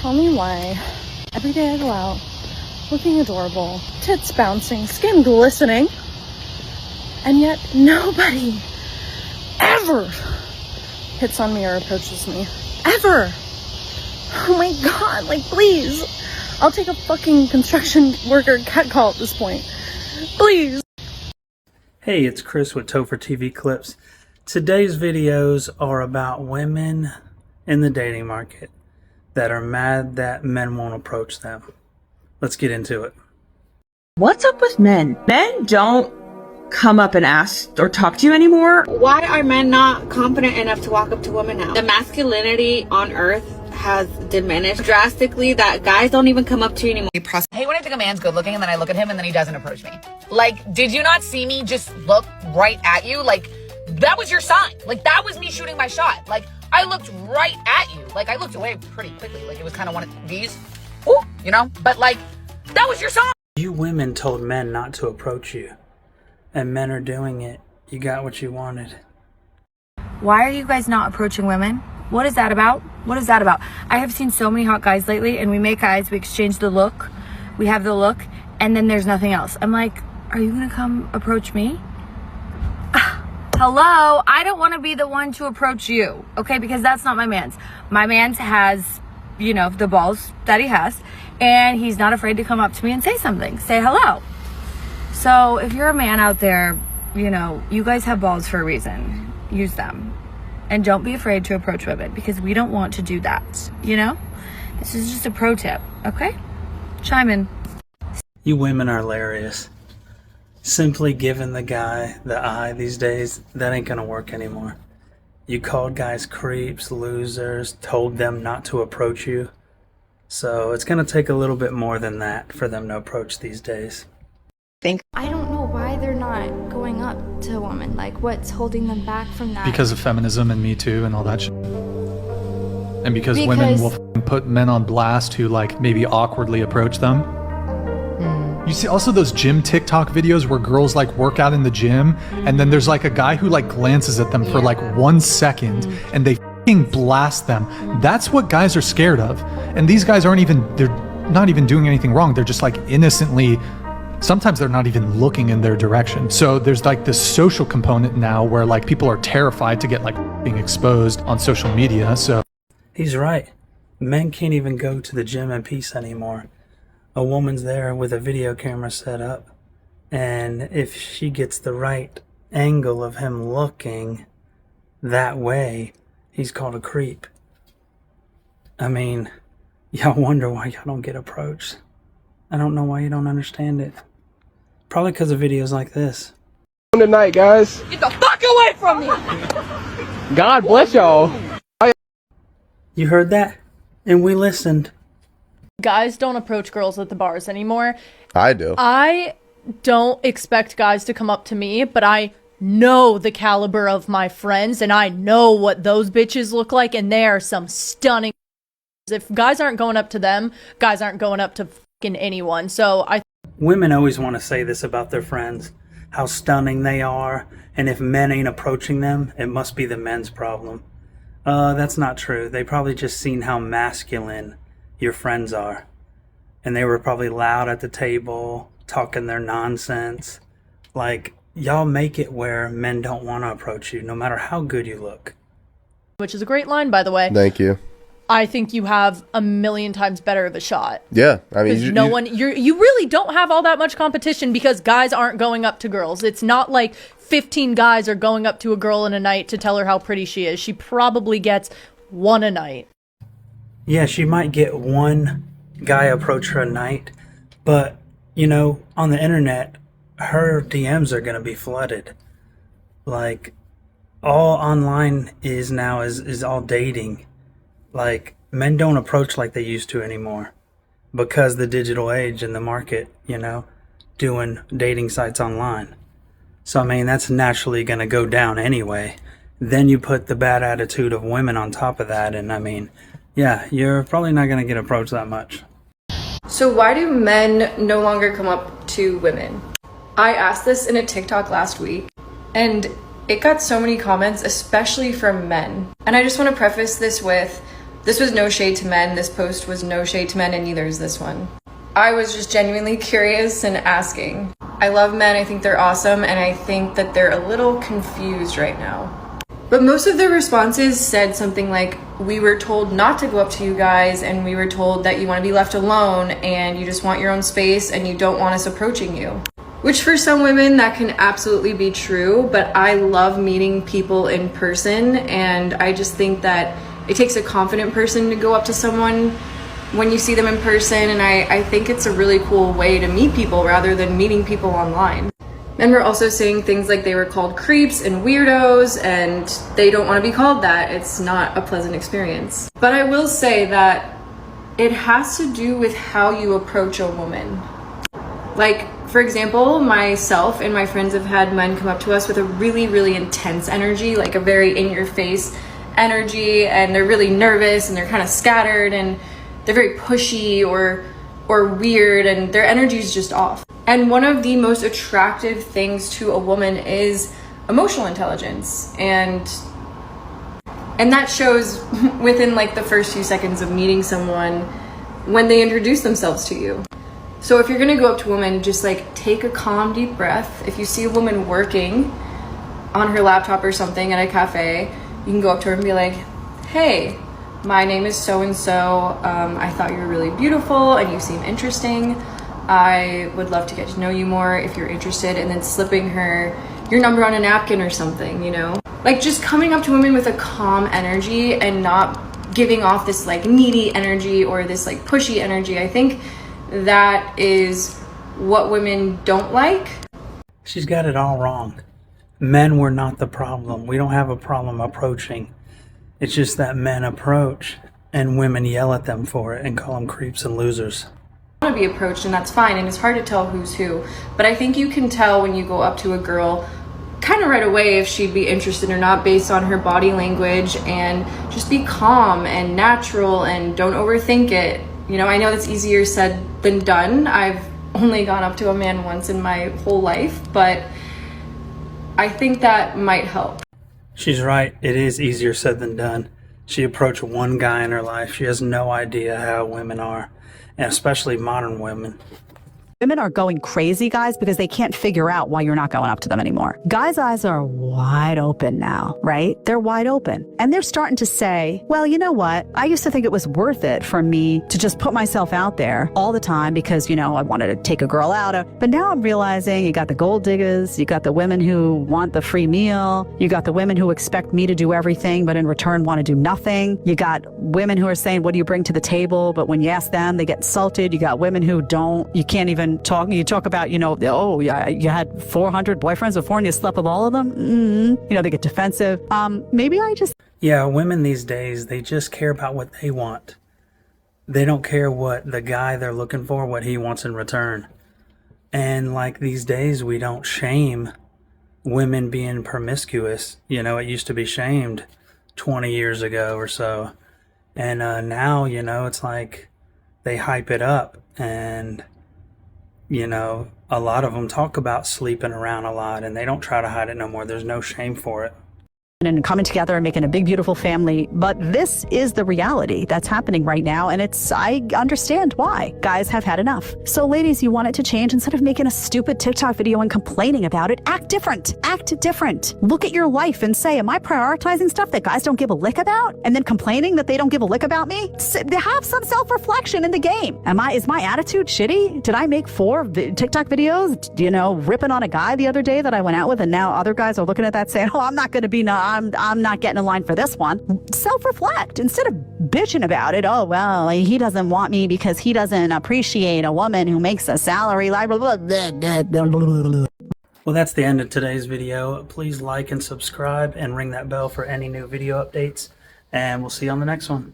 tell me why every day I go out looking adorable, tits bouncing, skin glistening, and yet nobody ever hits on me or approaches me. Ever. Oh my god, like, please. I'll take a fucking construction worker cat call at this point. Please. Hey, it's Chris with Topher TV Clips. Today's videos are about women in the dating market that are mad that men won't approach them. Let's get into it. What's up with men? Men don't come up and ask or talk to you anymore. Why are men not confident enough to walk up to women now? The masculinity on earth has diminished drastically that guys don't even come up to you anymore. I hate when I think a man's good looking and then I look at him and then he doesn't approach me. Like, did you not see me just look right at you? Like, that was your sign. Like, that was me shooting my shot. Like, I looked right at you. Like, I looked away pretty quickly. Like, it was kind of one of these, ooh, you know? But, like, that was your sign. You women told men not to approach you, and men are doing it. You got what you wanted. Why are you guys not approaching women? What is that about? What is that about? I have seen so many hot guys lately, and we make eyes, we exchange the look, we have the look, and then there's nothing else. I'm like, are you gonna come approach me? Hello? I don't want to be the one to approach you, okay? Because that's not my man's. My man's has, you know, the balls that he has, and he's not afraid to come up to me and say something, say hello. So if you're a man out there, you know, you guys have balls for a reason. Use them. And don't be afraid to approach women, because we don't want to do that, you know? This is just a pro tip, okay? Chime in. You women are hilarious. Simply giving the guy the eye these days, that ain't gonna work anymore. You called guys creeps, losers, told them not to approach you. So it's gonna take a little bit more than that for them to approach these days. I don't know why they're not going up to a woman. Like, what's holding them back from that? Because of feminism and Me Too and all that shit. And because women will put men on blast who, like, maybe awkwardly approach them. You see also those gym TikTok videos where girls, like, work out in the gym, and then there's, like, a guy who, like, glances at them for, like, 1 second, and they f***ing blast them. That's what guys are scared of. And these guys aren't even, they're not even doing anything wrong. They're just, like, innocently, sometimes they're not even looking in their direction. So there's, like, this social component now where, like, people are terrified to get, like, being exposed on social media. So He's right. Men can't even go to the gym in peace anymore. A woman's there with a video camera set up, and if she gets the right angle of him looking that way, he's called a creep. I mean, y'all wonder why y'all don't get approached. I don't know why you don't understand it. Probably because of videos like this. Tonight, guys. Get the fuck away from me! God bless y'all. You heard that? And we listened. Guys don't approach girls at the bars anymore. I do. I don't expect guys to come up to me, but I know the caliber of my friends, and I know what those bitches look like, and they are some stunning. If guys aren't going up to them, guys aren't going up to fucking anyone. So Women always want to say this about their friends, how stunning they are, and if men ain't approaching them, it must be the men's problem. That's not true. They probably just seen how masculine your friends are, and they were probably loud at the table, talking their nonsense. Like, y'all make it where men don't want to approach you, no matter how good you look. which is a great line, by the way. Thank you. I think you have a million times better of a shot. Yeah, I mean, you really don't have all that much competition because guys aren't going up to girls. It's not like 15 guys are going up to a girl in a night to tell her how pretty she is. She probably gets one a night. Yeah, she might get one guy approach her a night, but, you know, on the internet, her DMs are going to be flooded. Like, all online is now is all dating. Like, men don't approach like they used to anymore because the digital age and the market, you know, doing dating sites online. So, I mean, that's naturally going to go down anyway. Then you put the bad attitude of women on top of that, and I mean, yeah, you're probably not going to get approached that much. So why do men no longer come up to women? I asked this in a TikTok last week, and it got so many comments, especially from men. And I just want to preface this with, This was no shade to men. This post was no shade to men, and neither is this one. I was just genuinely curious and asking. I love men, I think they're awesome, and I think that they're a little confused right now. But most of their responses said something like, we were told not to go up to you guys, and we were told that you want to be left alone, and you just want your own space, and you don't want us approaching you. Which for some women, that can absolutely be true, but I love meeting people in person, and I just think that it takes a confident person to go up to someone when you see them in person, and I think it's a really cool way to meet people rather than meeting people online. Men were also saying things like they were called creeps and weirdos, and they don't want to be called that. It's not a pleasant experience. But I will say that it has to do with how you approach a woman. Like, for example, myself and my friends have had men come up to us with a really, really intense energy, like a very in-your-face energy, and they're really nervous and they're kind of scattered and they're very pushy or weird, and their energy is just off. And one of the most attractive things to a woman is emotional intelligence, and that shows within like the first few seconds of meeting someone when they introduce themselves to you. So if you're gonna go up to a woman, just like take a calm, deep breath. If you see a woman working on her laptop or something at a cafe, you can go up to her and be like, hey, my name is so-and-so. I thought you were really beautiful and you seem interesting. I would love to get to know you more if you're interested, and then slipping her your number on a napkin or something, you know? Like just coming up to women with a calm energy and not giving off this like needy energy or this like pushy energy. I think that is what women don't like. She's got it all wrong. Men were not the problem. We don't have a problem approaching. It's just that men approach and women yell at them for it and call them creeps and losers. Want to be approached, and that's fine, and it's hard to tell who's who, but I think you can tell when you go up to a girl kind of right away if she'd be interested or not based on her body language, and just be calm and natural and don't overthink it. You know, I know that's easier said than done. I've only gone up to a man once in my whole life, but I think that might help. She's right. It is easier said than done. She approached one guy in her life. She has no idea how women are, and especially modern women. Women are going crazy, guys, because they can't figure out why you're not going up to them anymore. Guys' eyes are wide open now, right? They're wide open. And they're starting to say, well, you know what? I used to think it was worth it for me to just put myself out there all the time because, you know, I wanted to take a girl out. But now I'm realizing you got the gold diggers, you got the women who want the free meal, you got the women who expect me to do everything, but in return want to do nothing. You got women who are saying, what do you bring to the table? But when you ask them, they get insulted. You got women who don't, you can't even talk about, you know, oh, yeah, you had 400 boyfriends before and you slept with all of them. You know, they get defensive. Maybe I just... Yeah, women these days, they just care about what they want. They don't care what the guy they're looking for, what he wants in return. And like these days, we don't shame women being promiscuous. You know, it used to be shamed 20 years ago or so. And now, you know, it's like they hype it up, and you know, a lot of them talk about sleeping around a lot, and they don't try to hide it no more. There's no shame for it. And coming together and making a big, beautiful family. But this is the reality that's happening right now. And I understand why. Guys have had enough. So ladies, you want it to change. Instead of making a stupid TikTok video and complaining about it, act different. Act different. Look at your life and say, am I prioritizing stuff that guys don't give a lick about? And then complaining that they don't give a lick about me? Have some self-reflection in the game. Is my attitude shitty? Did I make 4 TikTok videos, you know, ripping on a guy the other day that I went out with, and now other guys are looking at that saying, oh, I'm not going to be, I'm not getting in line for this one. Self-reflect instead of bitching about it. Oh, well, he doesn't want me because he doesn't appreciate a woman who makes a salary. Well, that's the end of today's video. Please like and subscribe and ring that bell for any new video updates. And we'll see you on the next one.